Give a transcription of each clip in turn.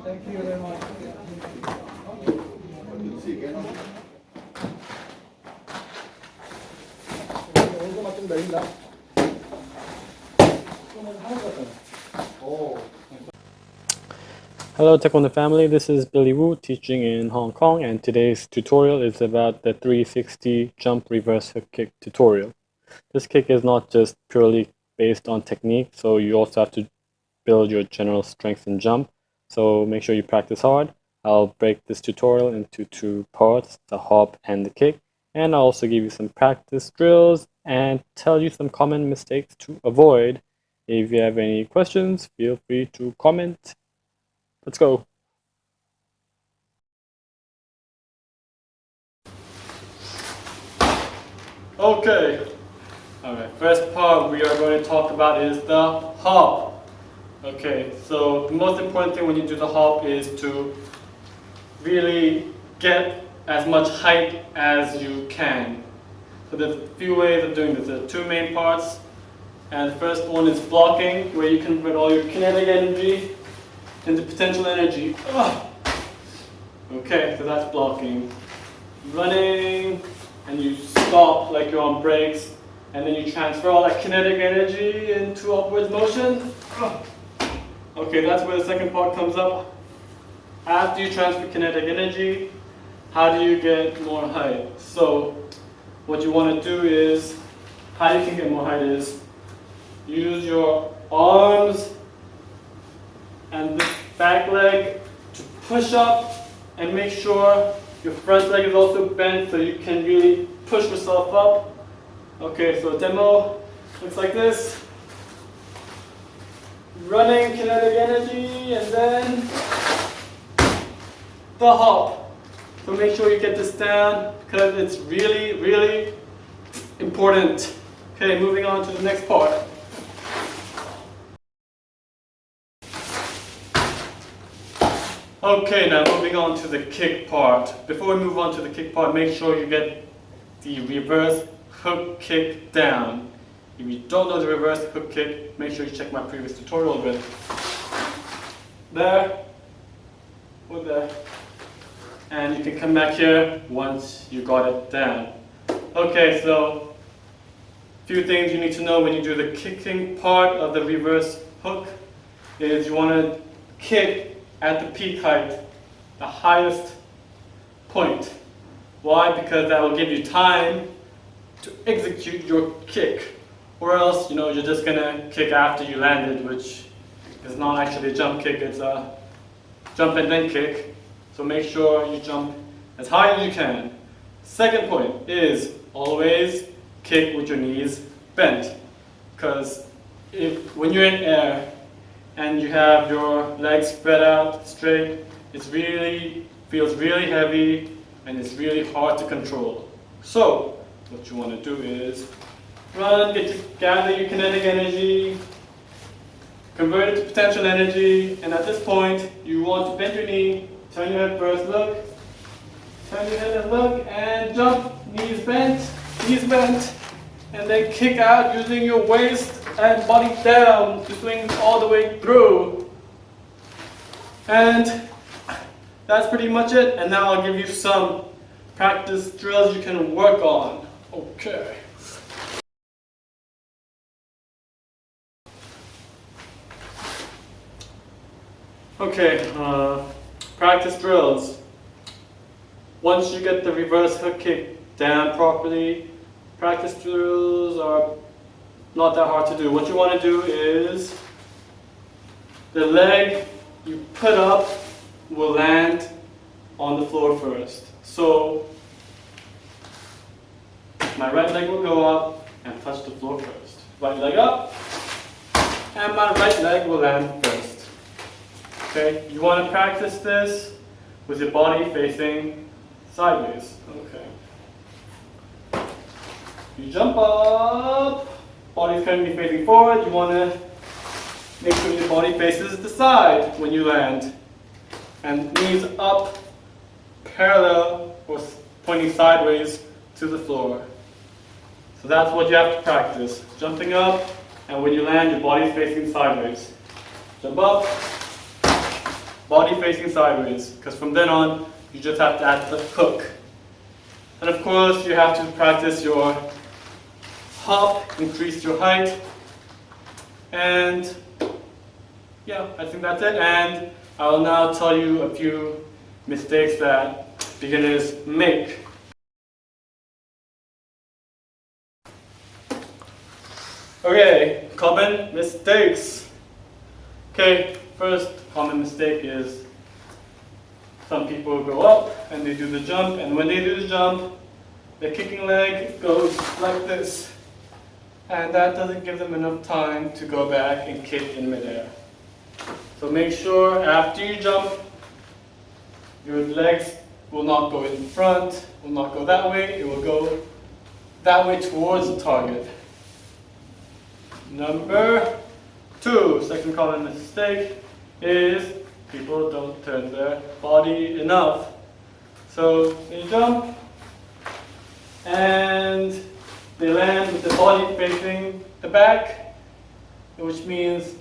Thank you very much. 얼굴만 좀 내린다. Hello Taekwondo family, this is Billy Wu teaching in Hong Kong, and today's tutorial is about the 360 jump reverse hook kick tutorial. This kick is not just purely based on technique, so you also have to build your general strength and jump, so make sure you practice hard. I'll break this tutorial into two parts, the hop and the kick, and I'll also give you some practice drills and tell you some common mistakes to avoid. If you have any questions, feel free to comment. Let's go. Okay. Alright, first part we are going to talk about is the hop. Okay, so the most important thing when you do the hop is to really get as much height as you can. So there's a few ways of doing this. There are two main parts. And the first one is blocking, where you convert all your kinetic energy into potential energy. Okay, so that's blocking. Running, and you stop like you're on brakes, and then you transfer all that kinetic energy into upwards motion. Okay, that's where the second part comes up. After you transfer kinetic energy, how do you get more height? So, what you want to do is, how you can get more height is, use your arms and this back leg to push up and make sure your front leg is also bent so you can really push yourself up. Okay, so demo looks like this. Running kinetic energy and then the hop. So make sure you get this down because it's really, really important. Okay, moving on to the next part. Okay, now moving on to the kick part. Before we move on to the kick part, make sure you get the reverse hook kick down. If you don't know the reverse hook kick, make sure you check my previous tutorial with there, or there. And you can come back here once you got it down. Okay, so a few things you need to know when you do the kicking part of the reverse hook is you want to kick at the peak height, the highest point. Why? Because that will give you time to execute your kick. Or else, you're just gonna kick after you landed, which is not actually a jump kick, it's a jump and then kick. So make sure you jump as high as you can. Second point is always kick with your knees bent. Because when you're in air, and you have your legs spread out straight, it feels really heavy and it's really hard to control. So what you want to do is run, gather your kinetic energy, convert it to potential energy, and at this point you want to bend your knee, turn your head first, look, turn your head and look, and jump, knees bent, and then kick out using your waist and body down to swing all the way through. And that's pretty much it. And now I'll give you some practice drills you can work on. Okay. Okay, practice drills. Once you get the reverse hook kick down properly, practice drills are not that hard to do. What you want to do is the leg you put up will land on the floor first. So my right leg will go up and touch the floor first. Right leg up, and my right leg will land first. Okay, you want to practice this with your body facing sideways. Okay. You jump up. Body's going to be facing forward. You want to make sure your body faces the side when you land. And knees up, parallel or pointing sideways to the floor. So that's what you have to practice. Jumping up, and when you land, your body's facing sideways. Jump up, body facing sideways, because from then on, you just have to add the hook. And of course, you have to practice your hop, increase your height, and yeah, I think that's it. And I will now tell you a few mistakes that beginners make. Okay, common mistakes. Okay, first common mistake is some people go up and they do the jump, and when they do the jump, the kicking leg goes like this. And that doesn't give them enough time to go back and kick in midair. So make sure after you jump, your legs will not go in front, will not go that way, it will go that way towards the target. Number 2, second common mistake is people don't turn their body enough. So they jump and they land with the body facing the back, which means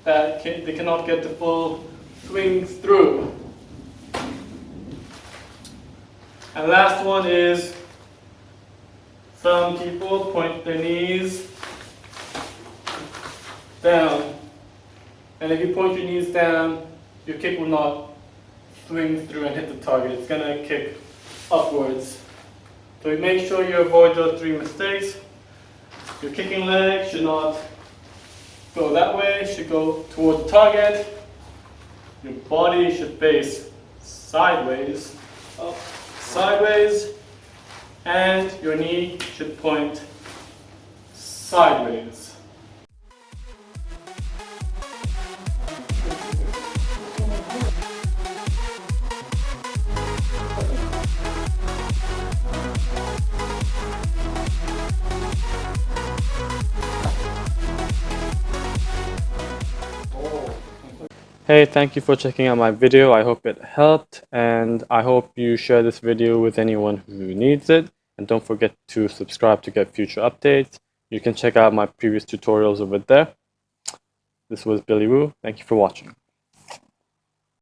that they cannot get the full swings through. And last one is some people point their knees down. And if you point your knees down, your kick will not swing through and hit the target. It's going to kick upwards. So make sure you avoid those 3 mistakes. Your kicking leg should not go that way, it should go towards the target. Your body should face sideways, up, sideways, and your knee should point sideways. Hey, thank you for checking out my video. I hope it helped, and I hope you share this video with anyone who needs it. And don't forget to subscribe to get future updates. You can check out my previous tutorials over there. This was Billy Wu. Thank you for watching.